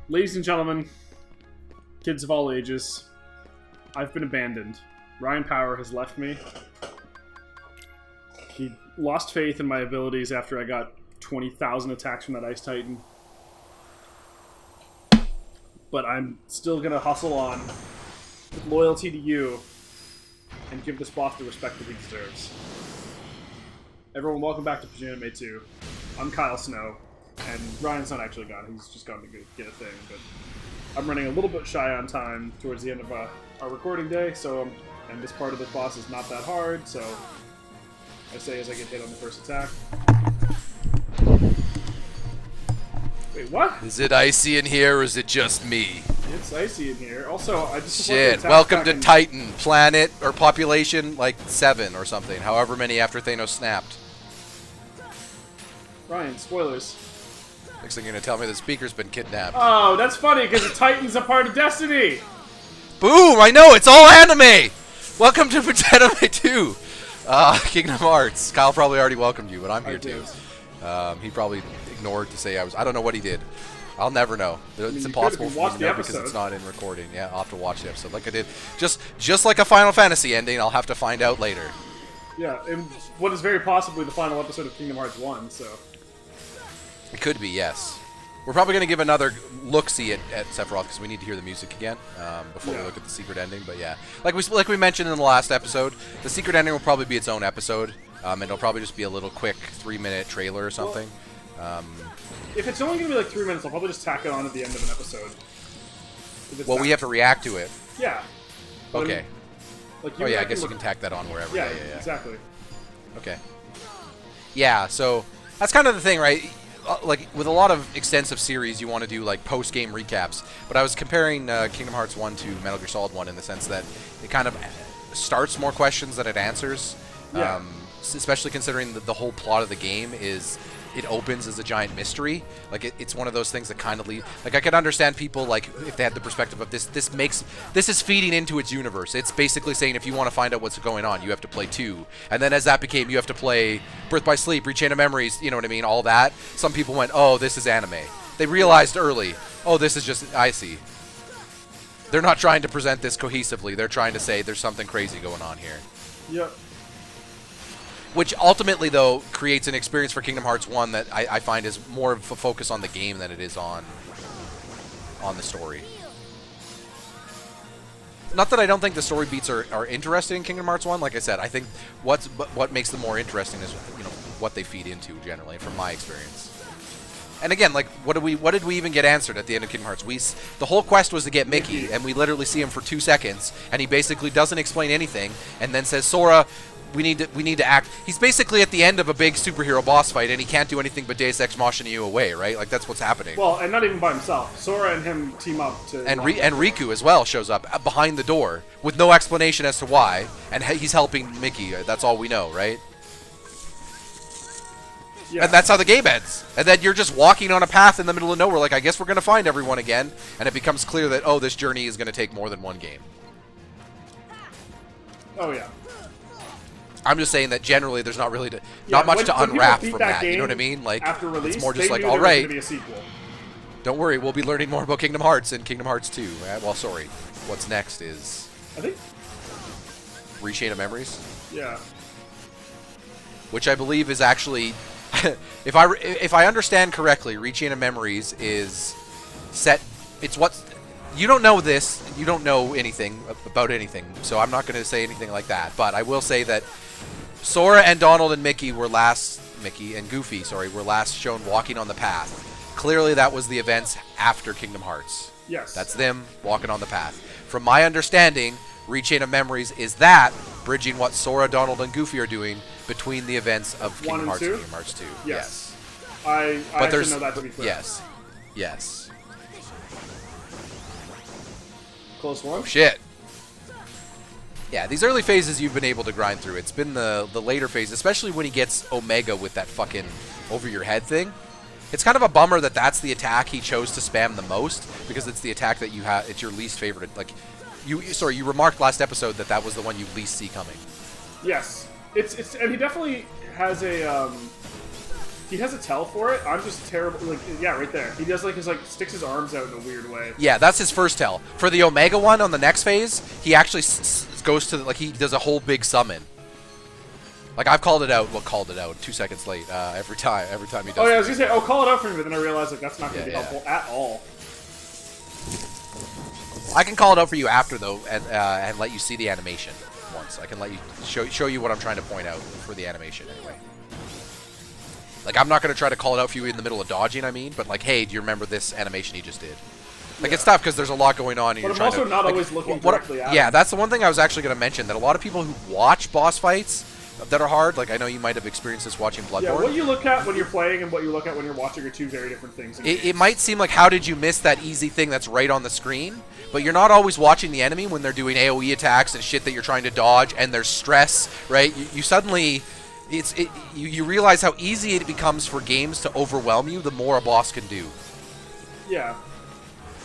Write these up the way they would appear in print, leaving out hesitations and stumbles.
Ladies and gentlemen, kids of all ages, I've been abandoned. Ryan Power has left me. He lost faith in my abilities after I got 20,000 attacks from that Ice Titan. But I'm still gonna hustle on with loyalty to you and give this boss the respect that he deserves. Everyone, welcome back to Pajanime 2. I'm Kyle Snow. And Ryan's not actually gone, he's just gone to get a thing, but I'm running a little bit shy on time towards the end of our recording day, so, and this part of this boss is not that hard, so I say as I get hit on the first attack. Wait, what? Is it icy in here, or is it just me? It's icy in here. Also, I just... Shit, welcome to Titan, planet, or population, like 7 or something, however many after Thanos snapped. Ryan, spoilers. Next thing you're going to tell me the speaker's been kidnapped. Oh, that's funny, because the Titan's a part of Destiny! Boom! I know, it's all anime! Welcome to Pajanime 2! Kingdom Hearts. Kyle probably already welcomed you, but I'm here too. He probably ignored to say I was... I don't know what he did. I'll never know. It's impossible for me to know because it's not in recording. Yeah, I'll have to watch the episode like I did. Just like a Final Fantasy ending, I'll have to find out later. Yeah, and what is very possibly the final episode of Kingdom Hearts 1, so... It could be, yes. We're probably going to give another look-see at Sephiroth because we need to hear the music again before we look at the secret ending. But yeah, like we mentioned in the last episode, the secret ending will probably be its own episode, and it'll probably just be a little quick 3-minute trailer or something. If it's only going to be like 3 minutes, I'll probably just tack it on at the end of an episode. Well, we have to react to it. Yeah. But okay. I mean, like I guess you can tack that on wherever. Yeah, exactly. Okay. Yeah, so that's kind of the thing, right? Like, with a lot of extensive series, you want to do, like, post-game recaps. But I was comparing Kingdom Hearts 1 to Metal Gear Solid 1 in the sense that it kind of starts more questions than it answers. Yeah. Especially considering that the whole plot of the game is... It opens as a giant mystery. Like, it's one of those things that kind of leave... Like, I could understand people, like, if they had the perspective of this is feeding into its universe. It's basically saying if you want to find out what's going on, you have to play 2. And then as that became, you have to play Birth by Sleep, Rechain of Memories, you know what I mean, all that. Some people went, oh, this is anime. They realized early, oh, this is just icy. They're not trying to present this cohesively. They're trying to say there's something crazy going on here. Yep. Which ultimately, though, creates an experience for Kingdom Hearts 1 that I find is more of a focus on the game than it is on the story. Not that I don't think the story beats are interesting in Kingdom Hearts 1. Like I said, I think what makes them more interesting is what they feed into generally, from my experience. And again, like what did we even get answered at the end of Kingdom Hearts? The whole quest was to get Mickey, and we literally see him for 2 seconds, and he basically doesn't explain anything, and then says, Sora, we need to act. He's basically at the end of a big superhero boss fight, and he can't do anything but Deus Ex Machina you away, right? Like, that's what's happening. Well, and not even by himself. Sora and him team up to... And Riku as well shows up behind the door with no explanation as to why, and he's helping Mickey. That's all we know, right? Yeah. And that's how the game ends. And then you're just walking on a path in the middle of nowhere, like, I guess we're going to find everyone again, and it becomes clear that, oh, this journey is going to take more than one game. Oh, yeah. I'm just saying that generally there's not really not much to unwrap from that. You know what I mean? Like, after release, it's more just like, all right, be a sequel. Don't worry, we'll be learning more about Kingdom Hearts in Kingdom Hearts 2. Well, sorry, what's next is I think Rechain of Memories. Yeah. Which I believe is actually, if I understand correctly, Rechain of Memories is set. It's what. You don't know this. You don't know anything about anything, so I'm not going to say anything like that. But I will say that Sora and Donald and Mickey and Goofy, were last shown walking on the path. Clearly, that was the events after Kingdom Hearts. Yes. That's them walking on the path. From my understanding, Rechain of Memories is that bridging what Sora, Donald, and Goofy are doing between the events of Kingdom Hearts and Kingdom Hearts 2. Yes. I actually know that to be clear. Yes. Yes. Close one. Oh, shit. Yeah, these early phases you've been able to grind through. It's been the later phase, especially when he gets Omega with that fucking over-your-head thing. It's kind of a bummer that that's the attack he chose to spam the most, because it's the attack that you have. It's your least favorite. Like, you remarked last episode that that was the one you least see coming. Yes, it's and he definitely has a he has a tell for it. I'm just terrible. Like, yeah, right there. He does like sticks his arms out in a weird way. Yeah, that's his first tell. For the Omega one on the next phase, he actually goes to he does a whole big summon. Like, I've called it out. Well, called it out 2 seconds late every time he does. Oh yeah, I was gonna say, oh, call it out for me, but then I realized like that's not gonna be helpful at all. I can call it out for you after though, and let you see the animation once. I can let you show you what I'm trying to point out for the animation anyway. Like, I'm not gonna try to call it out for you in the middle of dodging. I mean, but like, hey, do you remember this animation he just did? Like, it's tough because there's a lot going on. And but you're I'm trying also to, not like, always looking directly at him. Yeah, that's the one thing I was actually gonna mention, that a lot of people who watch boss fights that are hard, like I know you might have experienced this watching Bloodborne. Yeah, what you look at when you're playing and what you look at when you're watching are two very different things. It might seem like, how did you miss that easy thing that's right on the screen? But you're not always watching the enemy when they're doing AoE attacks and shit that you're trying to dodge, and there's stress, right? You suddenly, you realize how easy it becomes for games to overwhelm you the more a boss can do. Yeah.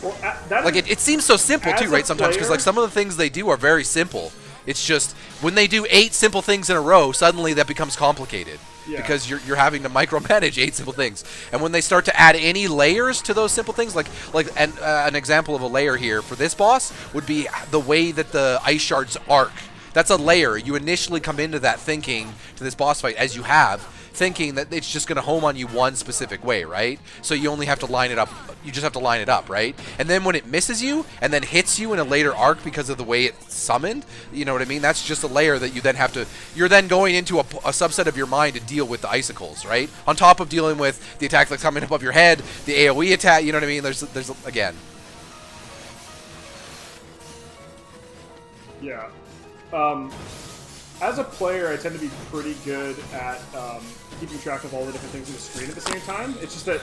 Well, like, it seems so simple too, right? Sometimes, because like some of the things they do are very simple. It's just when they do 8 simple things in a row, suddenly that becomes complicated. Yeah. Because you're having to micromanage 8 simple things, and when they start to add any layers to those simple things, an example of a layer here for this boss would be the way that the ice shards arc. That's a layer. You initially come into that thinking to this boss fight, as you have, thinking that it's just going to home on you one specific way, right? So you only have to line it up. You just have to line it up, right? And then when it misses you and then hits you in a later arc because of the way it's summoned, you know what I mean? That's just a layer that you then have to... You're then going into a subset of your mind to deal with the icicles, right? On top of dealing with the attack that's coming above your head, the AoE attack, you know what I mean? There's again... Yeah. As a player, I tend to be pretty good at keeping track of all the different things on the screen at the same time. It's just that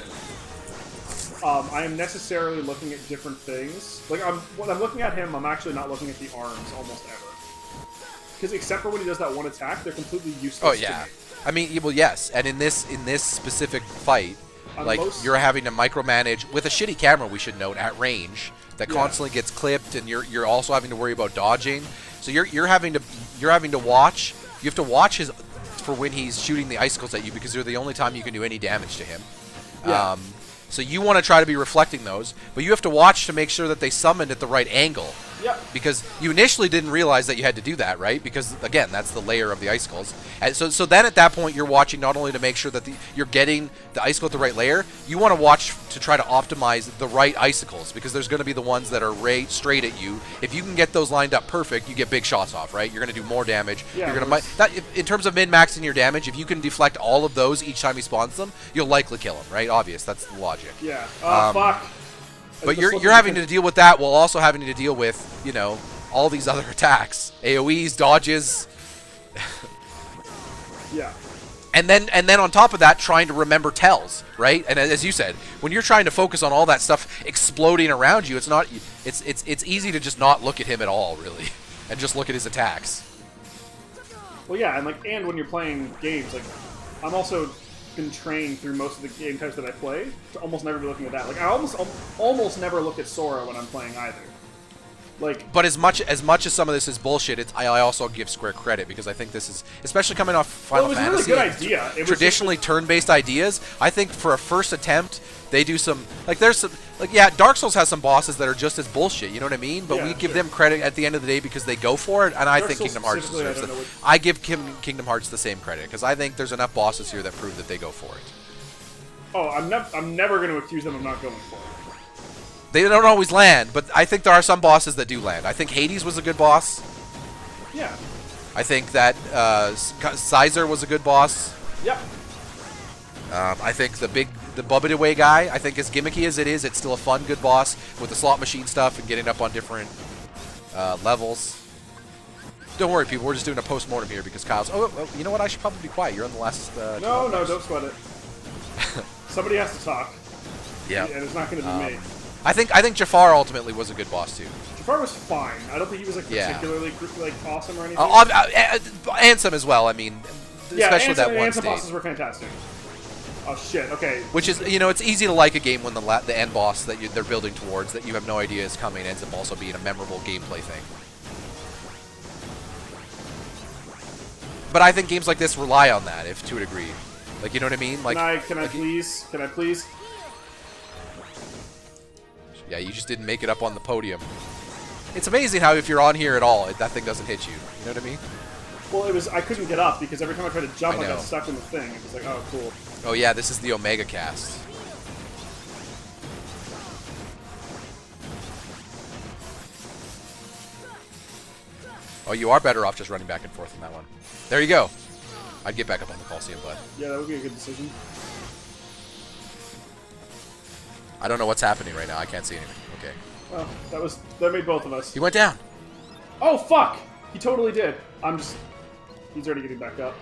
I am necessarily looking at different things. Like, when I'm looking at him, I'm actually not looking at the arms almost ever. Because except for when he does that one attack, they're completely useless. Oh yeah, to me. I mean, well, yes, and in this specific fight, like, you're having to micromanage with a shitty camera, we should note, at range that constantly gets clipped, and you're also having to worry about dodging. So you're having to watch. You have to watch his for when he's shooting the icicles at you, because they're the only time you can do any damage to him. Yeah. So you want to try to be reflecting those, but you have to watch to make sure that they summoned at the right angle. Yep. Because you initially didn't realize that you had to do that, right? Because, again, that's the layer of the icicles. And so then at that point, you're watching not only to make sure that you're getting the icicle at the right layer, you want to watch to try to optimize the right icicles, because there's going to be the ones that are right straight at you. If you can get those lined up perfect, you get big shots off, right? You're going to do more damage. Yeah, you're going to in terms of min-maxing your damage, if you can deflect all of those each time he spawns them, you'll likely kill him, right? Obvious. That's the logic. Yeah. Fuck. But you're having to deal with that while also having to deal with, you know, all these other attacks, AoEs, dodges. Yeah. And then on top of that, trying to remember tells, right? And as you said, when you're trying to focus on all that stuff exploding around you, it's easy to just not look at him at all, really, and just look at his attacks. Well, yeah, and when you're playing games, like, I'm also been trained through most of the game types that I play to almost never be looking at that. Like, I almost never look at Sora when I'm playing either. Like, but as much as some of this is bullshit, I also give Square credit, because I think this is, especially coming off Final Fantasy. It was a really good idea. It traditionally turn-based ideas. I think for a first attempt, they do some, like, there's some, like, yeah, Dark Souls has some bosses that are just as bullshit. You know what I mean? But we give them credit at the end of the day because they go for it, and I think Kingdom Hearts deserves it. I give Kingdom Hearts the same credit, because I think there's enough bosses here that prove that they go for it. Oh, I'm never going to accuse them of not going for it. They don't always land, but I think there are some bosses that do land. I think Hades was a good boss. Yeah. I think that Caesar was a good boss. Yep. I think the Bubba guy, I think as gimmicky as it is, it's still a fun, good boss with the slot machine stuff and getting up on different levels. Don't worry, people. We're just doing a post-mortem here because Kyle's... Oh, you know what? I should probably be quiet. You're on the last... No, don't sweat it. Somebody has to talk. Yeah. And it's not going to be me. I think Jafar ultimately was a good boss too. Jafar was fine. I don't think he was like particularly like awesome or anything. Ansem as well. I mean, especially that one Ansem stage. bosses were fantastic. Oh shit. Okay. Which is, you know, it's easy to like a game when the end boss that they're building towards that you have no idea is coming ends up also being a memorable gameplay thing. But I think games like this rely on that, if to a degree. Like, you know what I mean? Like, can I please? Can I please? Yeah, you just didn't make it up on the podium. It's amazing how if you're on here at all, that thing doesn't hit you. You know what I mean? Well, I couldn't get up because every time I tried to jump, I know. got stuck in the thing. It was like, oh, cool. Oh yeah, this is the Omega cast. Oh, you are better off just running back and forth in that one. There you go. I'd get back up on the Coliseum, bud. Yeah, that would be a good decision. I don't know what's happening right now. I can't see anything. Okay. Well, that made both of us. He went down. Oh, fuck! He totally did. He's already getting back up.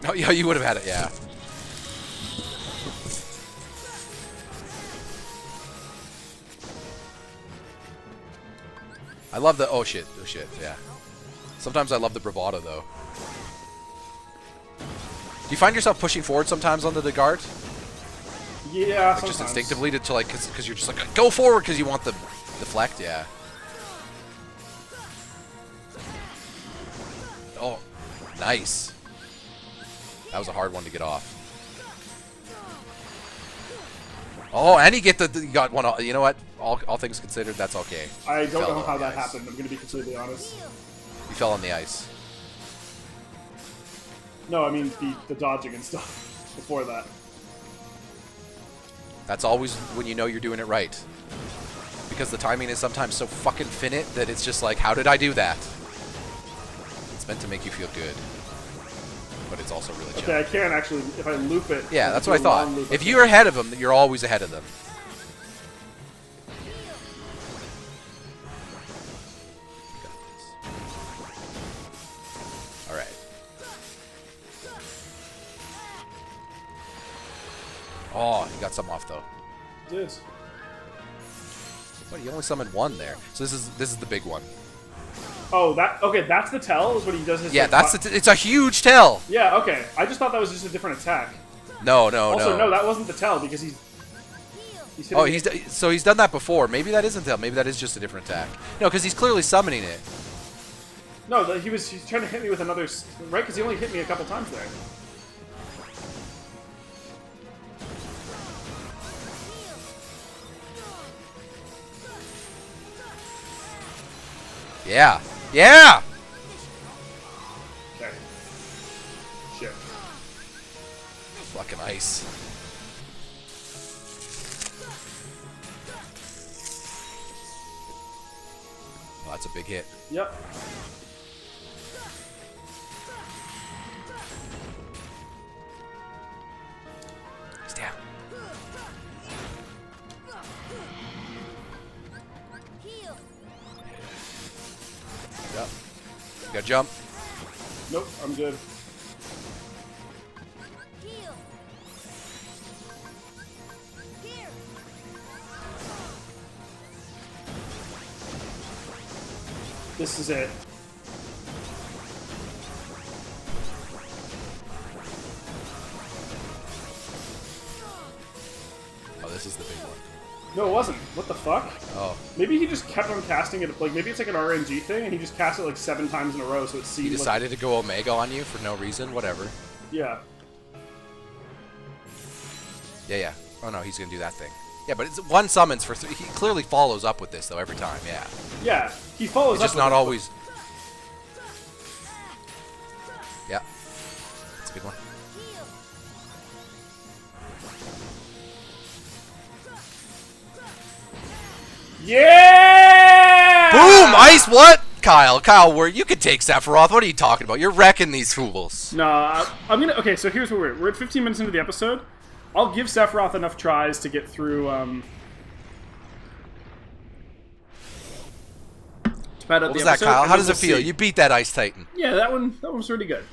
Oh, yeah, you would have had it, yeah. I love the... Oh, shit, yeah. Sometimes I love the bravado, though. Do you find yourself pushing forward sometimes onto the guard? Yeah, like just instinctively to like, because you're just like, go forward because you want the deflect, yeah. Oh, nice. That was a hard one to get off. Oh, and he got one. You know what? All things considered, that's okay. I don't know how that happened. I'm gonna be completely honest. You fell on the ice. No, I mean the dodging and stuff before that. That's always when you know you're doing it right. Because the timing is sometimes so fucking finite that it's just like, how did I do that? It's meant to make you feel good. But it's also really chill. Okay, I can actually, if I loop it... Yeah, that's what I thought. If you're ahead of them, you're always ahead of them. Alright. Oh, he got some off though. Did. But he only summoned one there. So this is the big one. Oh, that's the tell? Is what he does his... Yeah, it's a huge tell! Yeah, okay. I just thought that was just a different attack. No, Also, no, that wasn't the tell, because he's so he's done that before. Maybe that isn't tell. Maybe that is just a different attack. No, because he's clearly summoning it. No, he's trying to hit me with another... Right, because he only hit me a couple times there. Yeah. Yeah! Okay. Shit. Fucking ice. Oh, that's a big hit. Yep. He's down. Yep. You gotta jump. Nope, I'm good. This is it. Oh, this is the big one. No, it wasn't. What the fuck? Oh. Maybe he just kept on casting it. Like, maybe it's like an RNG thing, and he just cast it like 7 times in a row, so it seemed He decided to go Omega on you for no reason? Whatever. Yeah. Yeah. Oh, no, he's gonna do that thing. Yeah, but it's one summons for 3. He clearly follows up with this, though, every time, yeah. Yeah, he follows it's up just with not it, always... Yeah. That's a good one. Yeah! Boom! Ice what? Kyle, you could take Sephiroth. What are you talking about? You're wrecking these fools. No, I'm gonna... Okay, so here's what we're at 15 minutes into the episode. I'll give Sephiroth enough tries to get through, What was that, Kyle? How does it feel? You beat that Ice Titan. Yeah, that one was really good.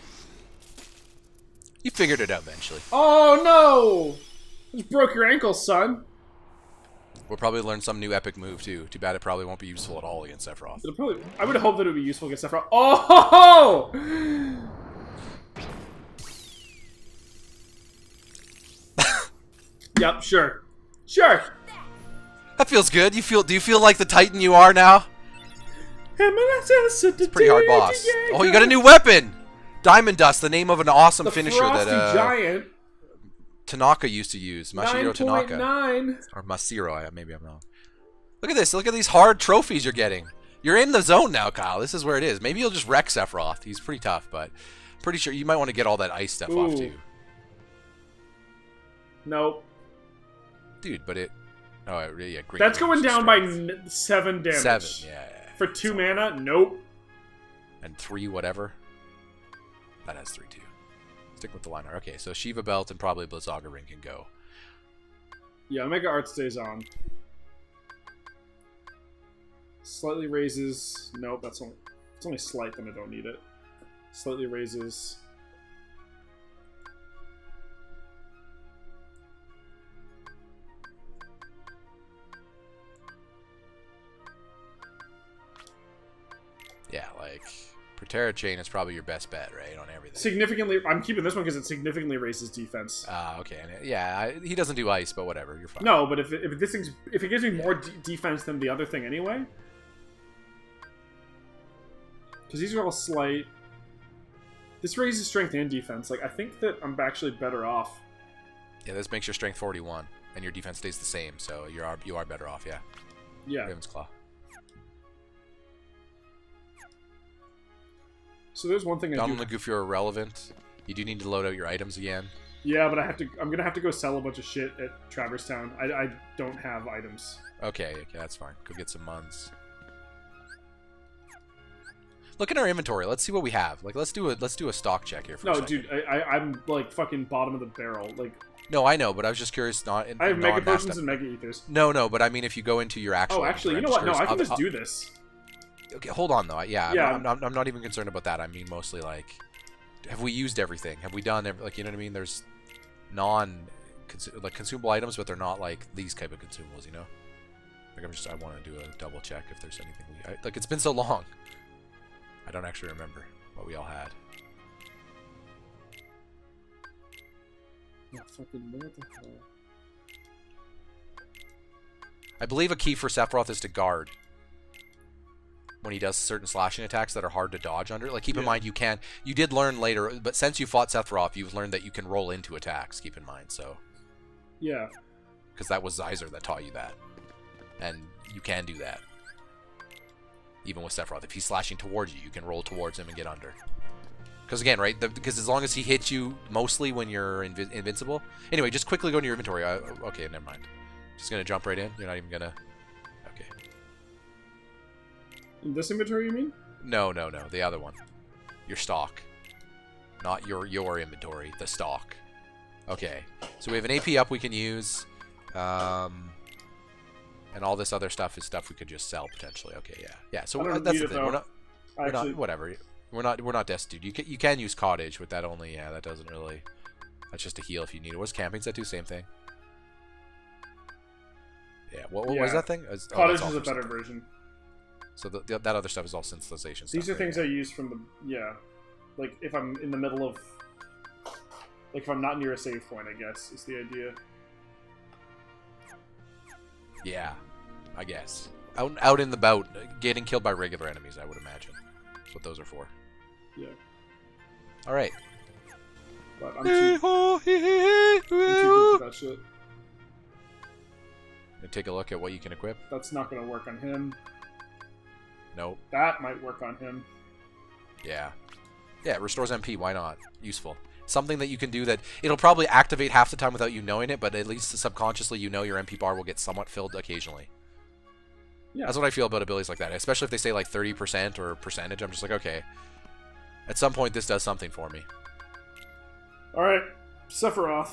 You figured it out eventually. Oh, no! You just broke your ankle, son. We'll probably learn some new epic move, too. Too bad it probably won't be useful at all against Sephiroth. I would hope that it would be useful against Sephiroth. Oh! Yep, sure. Sure! That feels good. Do you feel like the Titan you are now? It's a pretty hard boss. Oh, you got a new weapon! Diamond Dust, the name of an awesome finisher that Giant. Tanaka used to use. Masahiro Tanaka. 9.9. Or Masahiro, maybe I'm wrong. Look at this. Look at these hard trophies you're getting. You're in the zone now, Kyle. This is where it is. Maybe you'll just wreck Sephiroth. He's pretty tough, but pretty sure you might want to get all that ice stuff off too. Nope. Dude, but it... Oh, yeah, great. That's going down by 7 damage. 7, yeah. For 2 mana? Nope. And 3 whatever. That has 3 too. Stick with the liner. Okay, so Shiva Belt and probably Blizzaga Ring can go. Yeah, Omega Art stays on. Slightly raises... Nope, it's only slight, then I don't need it. Slightly raises... Yeah, like... Protera Chain is probably your best bet, right, on everything. Significantly... I'm keeping this one because it significantly raises defense. Okay. Yeah, he doesn't do ice, but whatever, you're fine. No, but if it gives me more defense than the other thing anyway... Because these are all slight. This raises strength and defense. Like, I think that I'm actually better off. Yeah, this makes your strength 41, and your defense stays the same, so you are better off, yeah. Yeah. Raven's Claw. So there's one thing I do... Donald and Goofy are irrelevant. You do need to load out your items again. Yeah, but I'm gonna have to go sell a bunch of shit at Traverse Town. I don't have items. Okay, that's fine. Go get some muns. Look at our inventory. Let's see what we have. Like, let's do a stock check here for a second. Dude, I'm like fucking bottom of the barrel. Like, no, I know, but I was just curious. I have Mega Potions and Mega Ethers. No, but I mean, if you go into your actual. Oh, actually, you know what? No, I can just do this. Okay, hold on though. Yeah. I'm not even concerned about that. I mean, mostly like, have we used everything? Have we done like, you know what I mean? There's consumable items, but they're not like these type of consumables, you know? Like I want to do a double check if there's anything like it's been so long. I don't actually remember what we all had. Oh, fucking what the hell? I believe a key for Sephiroth is to guard when he does certain slashing attacks that are hard to dodge under. Like, keep in mind, you did learn later, but since you fought Sephiroth, you've learned that you can roll into attacks, keep in mind, so. Yeah. Because that was Zyzer that taught you that. And you can do that. Even with Sephiroth. If he's slashing towards you, you can roll towards him and get under. Because again, right, because as long as he hits you mostly when you're invincible. Anyway, just quickly go into your inventory. Okay, never mind. Just going to jump right in. You're not even going to... Okay. In this inventory, you mean? No. The other one. Your stock. Not your inventory. The stock. Okay. So we have an AP up we can use. And all this other stuff is stuff we could just sell potentially. Okay, yeah. So that's the thing. We're not whatever. We're not destitute. You can use cottage, but that only that doesn't really. That's just a heal if you need it. What's camping set do? Same thing. Yeah. What was that thing? Cottage is a better version. So that other stuff is all synthesization. These are things I use from the like if I'm in the middle of like if I'm not near a save point, I guess is the idea. Yeah, I guess. Out in the bout, getting killed by regular enemies, I would imagine. That's what those are for. Yeah. Alright. But I'm too good for that shit. Take a look at what you can equip. That's not going to work on him. Nope. That might work on him. Yeah. Yeah, it restores MP, why not? Useful. Something that you can do that it'll probably activate half the time without you knowing it, but at least subconsciously you know your MP bar will get somewhat filled occasionally. Yeah. That's what I feel about abilities like that, especially if they say like 30% or percentage. I'm just like, okay, at some point this does something for me. Alright, Sephiroth.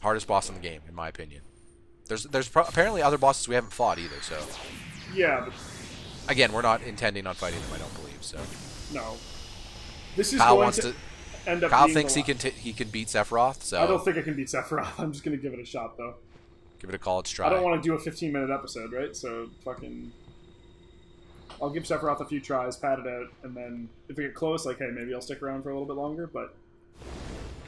Hardest boss in the game, in my opinion. There's apparently other bosses we haven't fought either, so. Yeah, but... Again, we're not intending on fighting them, I don't believe, so. No. This is Kyle going to end up Kyle being thinks he can beat Sephiroth, so. I don't think I can beat Sephiroth. I'm just going to give it a shot, though. Give it a college try. I don't want to do a 15-minute episode, right? So, fucking... I'll give Sephiroth a few tries, pat it out, and then if we get close, like, hey, maybe I'll stick around for a little bit longer, but...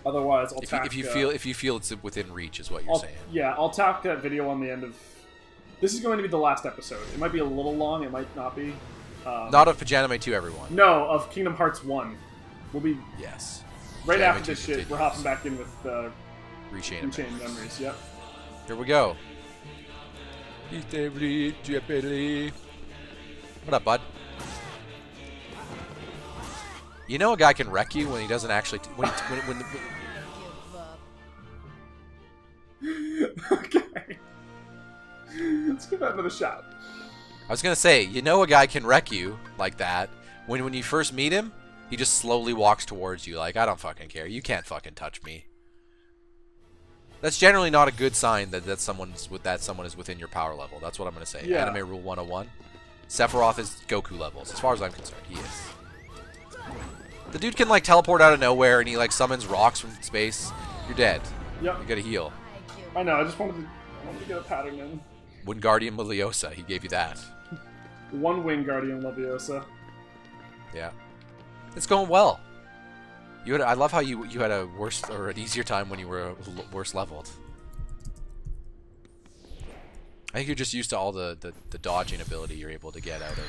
Otherwise, I'll tack... If you feel it's within reach, is what you're saying. Yeah, I'll tack that video on the end of... This is going to be the last episode. It might be a little long, it might not be. Not of Pajanime 2, everyone. No, of Kingdom Hearts 1. We'll be... Yes. Right Pajanime after 2 this shit, continues. we're hopping back in with Rechain Memories, yep. Here we go. What up, bud? You know a guy can wreck you when he doesn't actually... Okay. Let's give that another shot. I was going to say, you know a guy can wreck you like that when you first meet him, he just slowly walks towards you like, I don't fucking care. You can't fucking touch me. That's generally not a good sign that someone is within your power level. That's what I'm going to say. Yeah. Anime Rule 101. Sephiroth is Goku levels, as far as I'm concerned. He is. The dude can, like, teleport out of nowhere, and he, like, summons rocks from space. You're dead. Yep. You gotta heal. I know, I wanted to get a pattern in. One Gardium Leviosa, he gave you that. One wing Guardian Leviosa. Yeah. It's going well. I love how you had a worse or an easier time when you were worse leveled. I think you're just used to all the dodging ability you're able to get out of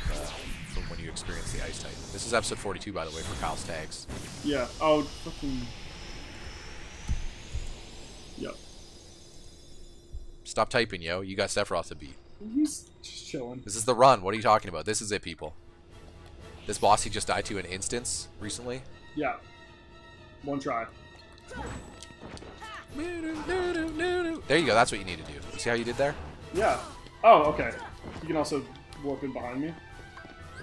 from when you experience the Ice Titan. This is episode 42, by the way, for Kyle's tags. Yeah. Oh, fucking... Yep. Stop typing, yo. You got Sephiroth to beat. He's just chilling. This is the run. What are you talking about? This is it, people. This boss he just died to in instance recently. Yeah. One try. There you go. That's what you need to do. You see how you did there? Yeah. Oh, okay. You can also warp in behind me.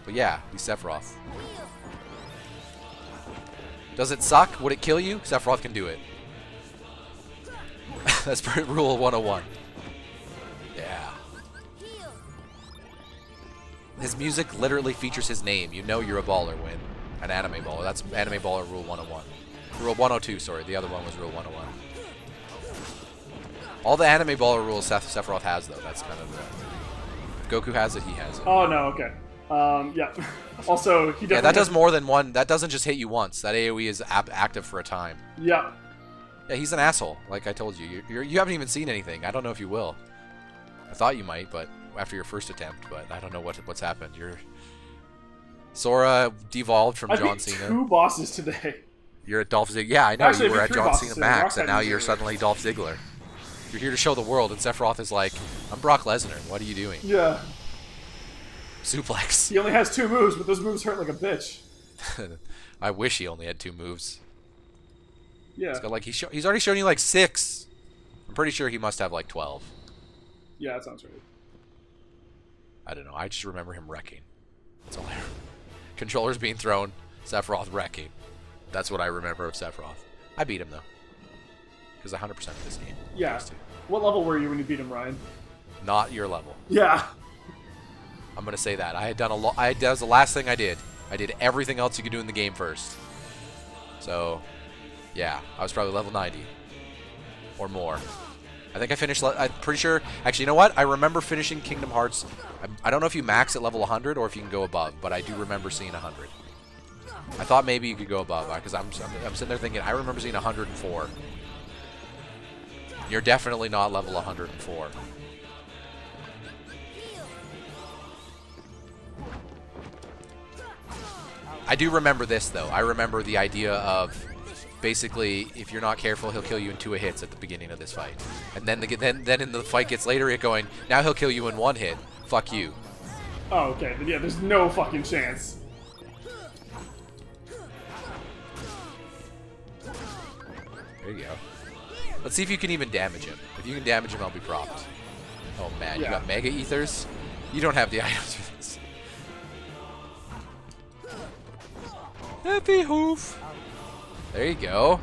But yeah, he's Sephiroth. Does it suck? Would it kill you? Sephiroth can do it. That's rule 101. Yeah. His music literally features his name. You know you're a baller when an anime baller. That's anime baller rule 101. Rule 102, sorry. The other one was rule 101. All the anime baller rules Sephiroth has, though. That's kind of the... If Goku has it, he has it. Oh, no, okay. Yeah. Also, he definitely... Yeah, that does more than one. That doesn't just hit you once. That AoE is active for a time. Yeah. Yeah, he's an asshole, like I told you. You haven't even seen anything. I don't know if you will. I thought you might, but after your first attempt, but I don't know what's happened. Sora devolved from John Cena. I beat 2 bosses today. You're at Dolph Ziggler. Yeah, I know. Actually, you were at John Cena Max, and now you're Ziggler. suddenly Dolph Ziggler. You're here to show the world, and Sephiroth is like, I'm Brock Lesnar. What are you doing? Yeah. Suplex. He only has 2 moves, but those moves hurt like a bitch. I wish he only had 2 moves. Yeah. He's got like he's already shown you like 6. I'm pretty sure he must have like 12. Yeah, that sounds right. I don't know. I just remember him wrecking. That's all I remember. Controllers being thrown, Sephiroth wrecking. That's what I remember of Sephiroth. I beat him though. Because 100% of this game. Yeah. What level were you when you beat him, Ryan? Not your level. Yeah. I'm gonna say that. I had done a lot. That was the last thing I did. I did everything else you could do in the game first. So, yeah, I was probably level 90 or more. I think I finished. I'm pretty sure. Actually, you know what? I remember finishing Kingdom Hearts. I don't know if you max at level 100 or if you can go above, but I do remember seeing 100. I thought maybe you could go above because I'm sitting there thinking I remember seeing 104. You're definitely not level 104. I do remember this though. I remember the idea of basically if you're not careful, he'll kill you in 2 hits at the beginning of this fight, and then in the fight gets later, it going now he'll kill you in 1 hit. Fuck you. Oh, okay. Then yeah, there's no fucking chance. There you go. Let's see if you can even damage him. If you can damage him, I'll be propped. Oh man, Yeah. You got Mega Ethers? You don't have the items for this. Happy hoof. There you go.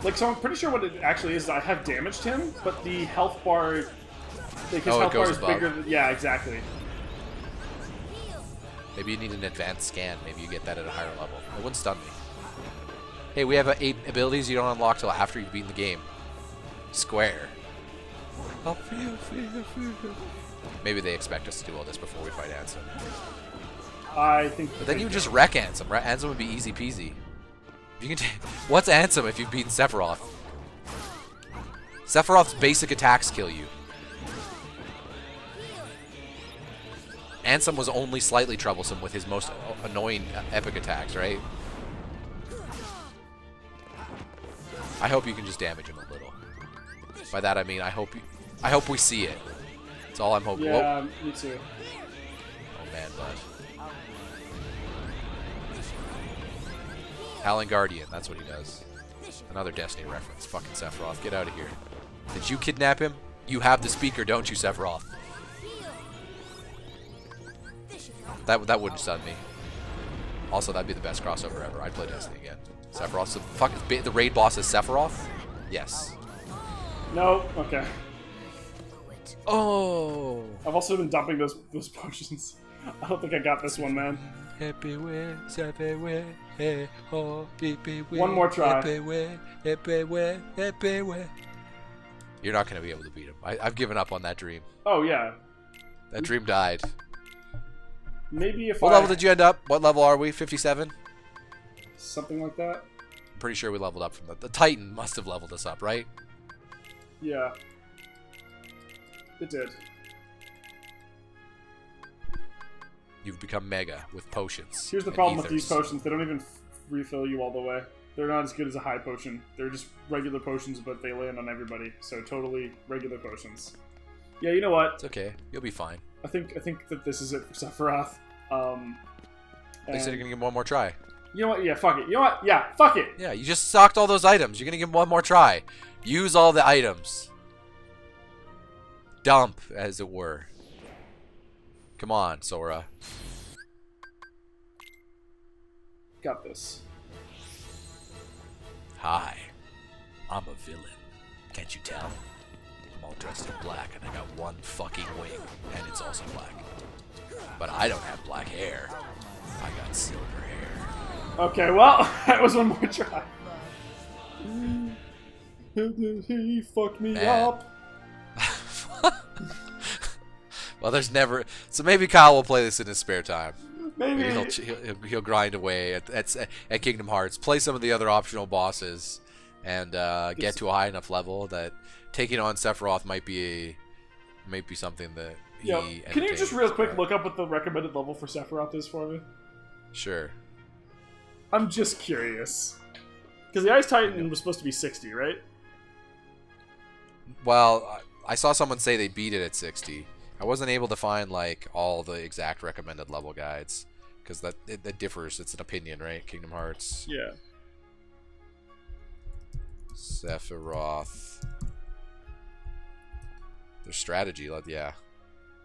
Like, so I'm pretty sure what it actually is I have damaged him, but the health bar, like his Oh, it health bar goes is above. bigger than, yeah, exactly. Maybe you need an advanced scan. Maybe you get that at a higher level. It wouldn't stun me. Hey, we have 8 abilities you don't unlock till after you've beaten the game. Square. Maybe they expect us to do all this before we fight Ansem. I think. But then you would just wreck Ansem. Ansem would be easy peasy. You can what's Ansem if you've beaten Sephiroth? Sephiroth's basic attacks kill you. Ansem was only slightly troublesome with his most annoying epic attacks, right? I hope you can just damage him a little. By that I mean I hope we see it. That's all I'm hoping. Yeah, Whoa. me too. Oh man, bud. Howling Guardian, that's what he does. Another Destiny reference. Fucking Sephiroth, get out of here. Did you kidnap him? You have the speaker, don't you, Sephiroth? That wouldn't stun me. Also, that'd be the best crossover ever. I'd play Destiny again. Sephiroth, the raid boss is Sephiroth? Yes. No, okay. Oh. I've also been dumping those potions. I don't think I got this one, man. One more try. You're not going to be able to beat him. I've given up on that dream. Oh, yeah. That dream died. Maybe if What level did you end up? What level are we? 57? Something like that? I'm pretty sure we leveled up from the Titan must have leveled us up, right? Yeah. It did. You've become mega with potions. Here's the problem with these potions. They don't even refill you all the way. They're not as good as a high potion. They're just regular potions, but they land on everybody. So totally regular potions. Yeah, you know what? It's okay. You'll be fine. I think that this is it for Sephiroth. They said you're gonna give him one more try. You know what? Yeah, fuck it. You know what? Yeah, fuck it. Yeah, you just stocked all those items. You're gonna give him one more try. Use all the items. Dump, as it were. Come on, Sora. Got this. Hi, I'm a villain. Can't you tell? I'm all dressed in black and I got one fucking wing, and it's also black. But I don't have black hair. I got silver hair. Okay, well, that was one more try. He fucked me up. Well, there's never... So maybe Kyle will play this in his spare time. Maybe. He'll grind away at Kingdom Hearts, play some of the other optional bosses, and get to a high enough level that taking on Sephiroth might be something that he... Yeah. Can you just real quick look up what the recommended level for Sephiroth is for me? Sure. I'm just curious. Because the Ice Titan was supposed to be 60, right? Well, I saw someone say they beat it at 60. I wasn't able to find like all the exact recommended level guides because that differs. It's an opinion, right? Kingdom Hearts. Yeah. Sephiroth. Their strategy, yeah.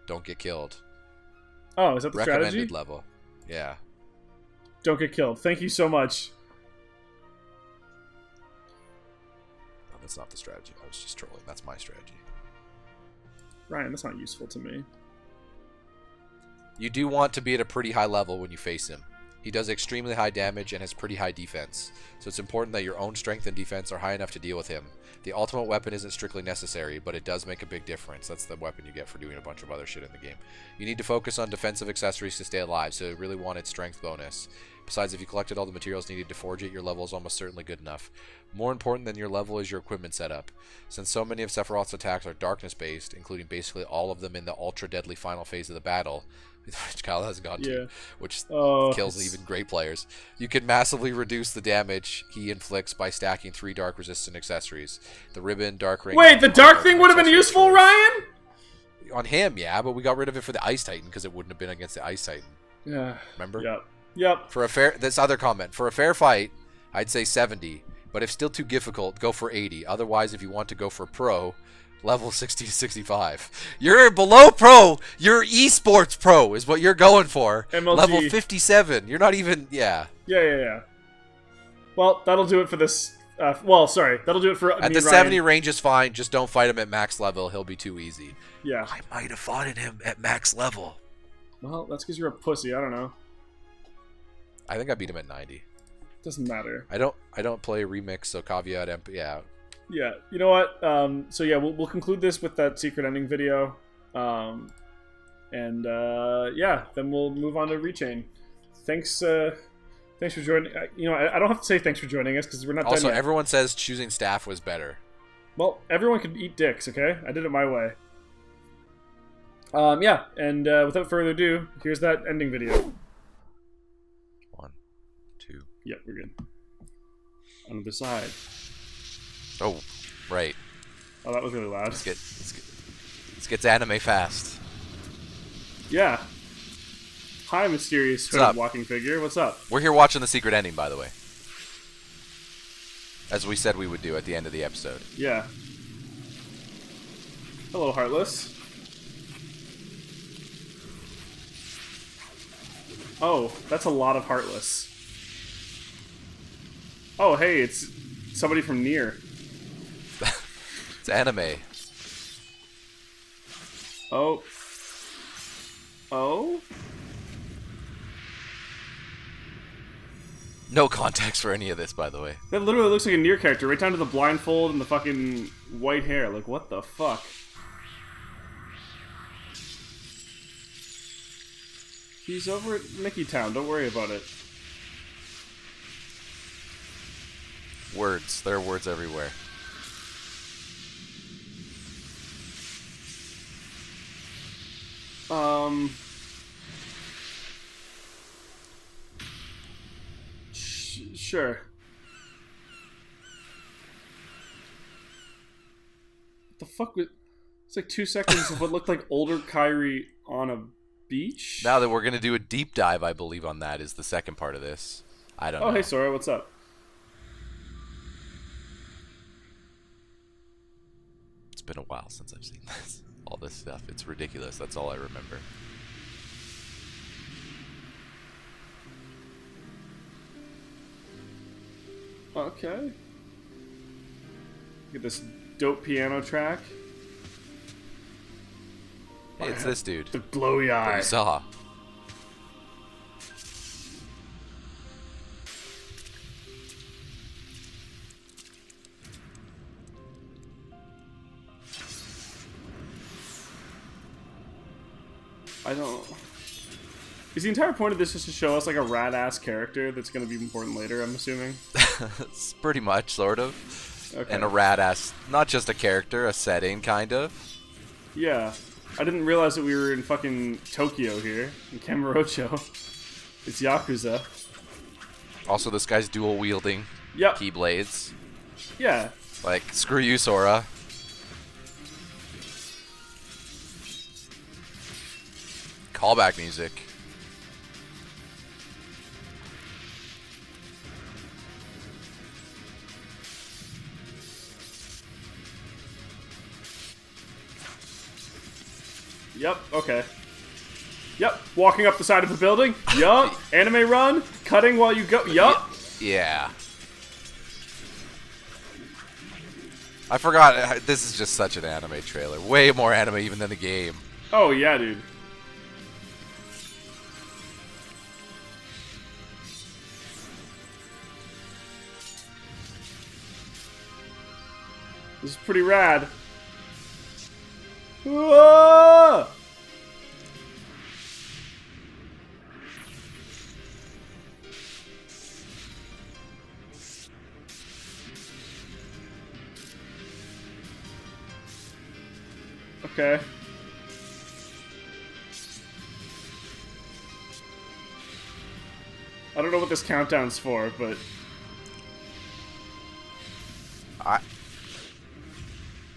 Don't get killed. Oh, is that the recommended strategy? level? Yeah. Don't get killed. Thank you so much. No, that's not the strategy. I was just trolling. That's my strategy. Ryan, that's not useful to me. You do want to be at a pretty high level when you face him. He does extremely high damage and has pretty high defense, so it's important that your own strength and defense are high enough to deal with him. The ultimate weapon isn't strictly necessary, but it does make a big difference. That's the weapon you get for doing a bunch of other shit in the game. You need to focus on defensive accessories to stay alive, so you really want its strength bonus. Besides, if you collected all the materials needed to forge it, your level is almost certainly good enough. More important than your level is your equipment setup. Since so many of Sephiroth's attacks are darkness-based, including basically all of them in the ultra-deadly final phase of the battle, which Kyle hasn't gone to, which kills even great players, you can massively reduce the damage he inflicts by stacking 3 dark-resistant accessories. The ribbon, dark ring... Wait, the dark thing would have been useful, Ryan? On him, yeah, but we got rid of it for the Ice Titan because it wouldn't have been against the Ice Titan. Yeah. Remember? Yep. For a fair, this other comment, for a fair fight, I'd say 70, but if still too difficult, go for 80. Otherwise, if you want to go for pro, level 60 to 65. You're below pro. You're esports pro is what you're going for. MLG. Level 57. You're not even, yeah. Yeah. Well, that'll do it for this. That'll do it for At me, the Ryan. 70 range is fine. Just don't fight him at max level. He'll be too easy. Yeah. I might have fought him at max level. Well, that's because you're a pussy. I don't know. I think I beat him at 90. Doesn't matter. I don't play remix, so caveat yeah. Yeah. You know what? So yeah, we'll conclude this with that secret ending video. Yeah, then we'll move on to Rechain. Thanks Thanks for joining. You know, I don't have to say thanks for joining us because we're not done Also, yet. everyone says choosing staff was better. Well, everyone could eat dicks, okay? I did it my way. Yeah, and without further ado, here's that ending video. 1, 2. Yep, we're good. On the side. Oh, right. Oh, that was really loud. This gets anime fast. Yeah. Hi, mysterious hooded walking figure. What's up? We're here watching the secret ending, by the way. As we said we would do at the end of the episode. Yeah. Hello, Heartless. Oh, that's a lot of Heartless. Oh, hey, it's somebody from Nier. It's anime. Oh. Oh? No context for any of this, by the way. That literally looks like a Nier character, right down to the blindfold and the fucking white hair. Like, what the fuck? He's over at Mickey Town, don't worry about it. Words. There are words everywhere. Sure. What the fuck was... It's like 2 seconds of what looked like older Kyrie on a beach? Now that we're going to do a deep dive, I believe, on that is the second part of this. I don't know. Oh, hey, Sora, what's up? It's been a while since I've seen this. All this stuff. It's ridiculous. That's all I remember. Okay. Get this dope piano track. Hey, it's this dude. The glowy That eye. you saw. I don't... Is the entire point of this just to show us like a rad-ass character that's going to be important later, I'm assuming? It's pretty much, sort of. Okay. And a rad-ass, not just a character, a setting, kind of. Yeah. I didn't realize that we were in fucking Tokyo here, in Kamurocho. It's Yakuza. Also, this guy's dual-wielding Yep. keyblades. Yeah. Like, screw you, Sora. Callback music. Yep, okay. Yep, walking up the side of the building. Yup. Anime run. Cutting while you go. Yup. Yeah. I forgot, this is just such an anime trailer. Way more anime even than the game. Oh, yeah, dude. This is pretty rad. Whoa! Okay. I don't know what this countdown's for, but...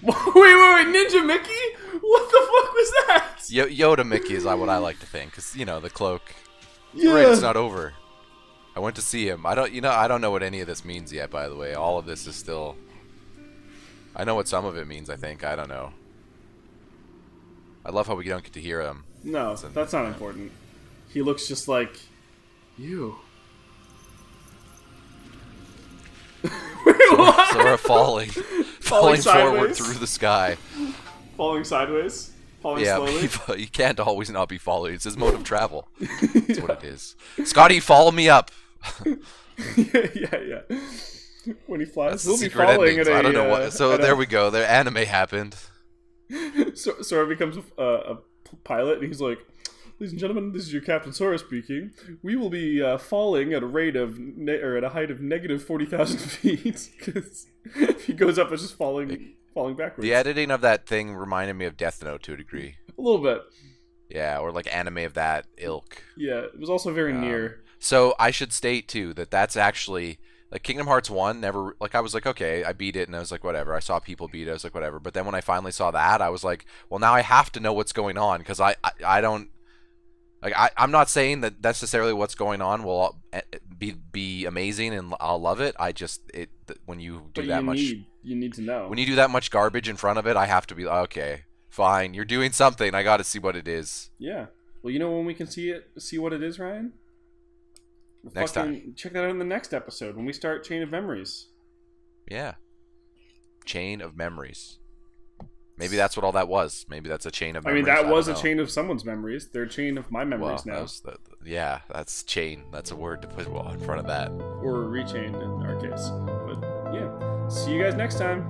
wait, Ninja Mickey? What the fuck was that? Yoda Mickey is what I like to think, because, you know, the cloak. Yeah. Right, it's not over. I went to see him. I don't know what any of this means yet, by the way. All of this is still... I know what some of it means, I think. I don't know. I love how we don't get to hear him. No, that's not important. He looks just like... you. Wait, what? Sora falling forward sideways? through the sky. Falling sideways? Falling Yeah, slowly? you can't always not be falling. It's his mode of travel. That's what it is. Scotty, follow me up. yeah. When he flies, That's he'll the be secret falling endings. at a... I don't know what. So there we go. There, anime happened. Sora becomes a pilot, and he's like, Ladies and gentlemen, this is your Captain Sora speaking. We will be falling at a rate of at a height of negative 40,000 feet. Because if he goes up, it's just falling backwards. The editing of that thing reminded me of Death Note to a degree. A little bit. Yeah, or like anime of that ilk. Yeah, it was also very near. So I should state too that that's actually like Kingdom Hearts 1 never, like I was like, okay, I beat it and I was like, whatever. I saw people beat it, I was like, whatever. But then when I finally saw that, I was like, well, now I have to know what's going on, because I don't, like, I'm not saying that necessarily what's going on will be amazing and I'll love it. I just, when you do that much, you need to know. When you do that much garbage in front of it, I have to be like, okay, fine, you're doing something. I got to see what it is. Yeah. Well, you know when we can see what it is, Ryan? Next time. Check that out in the next episode when we start Chain of Memories. Yeah. Chain of Memories. Maybe that's what all that was. Maybe that's a chain of memories. I mean, that was a chain of someone's memories. They're a chain of my memories now. Yeah, that's chain. That's a word to put in front of that. Or rechain in our case. But yeah. See you guys next time.